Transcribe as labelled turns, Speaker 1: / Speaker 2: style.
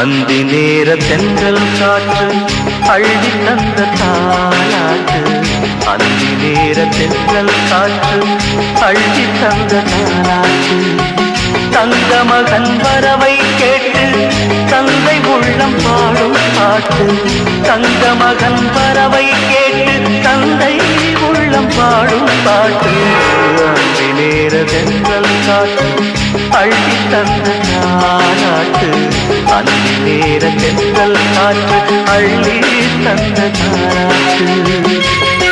Speaker 1: அந்தி நேர தென்றல் காற்று அள்ளி தந்த தாலாட்டு. அந்தி நேர தென்றல் காற்று அள்ளி தந்த தாலாட்டு. தங்க மகன் வரவை கேட்டு தந்தை உள்ளம் பாடும் பாட்டு. தங்க மகன் வரவை கேட்டு தந்தை உள்ளம் பாடும் பாட்டு. அந்தி நேர தென்றல் காற்று அள்ளி தந்த தாலாட்டு. அந்தி நேர தென்றல் காற்று அள்ளி தந்த தாலாட்டு.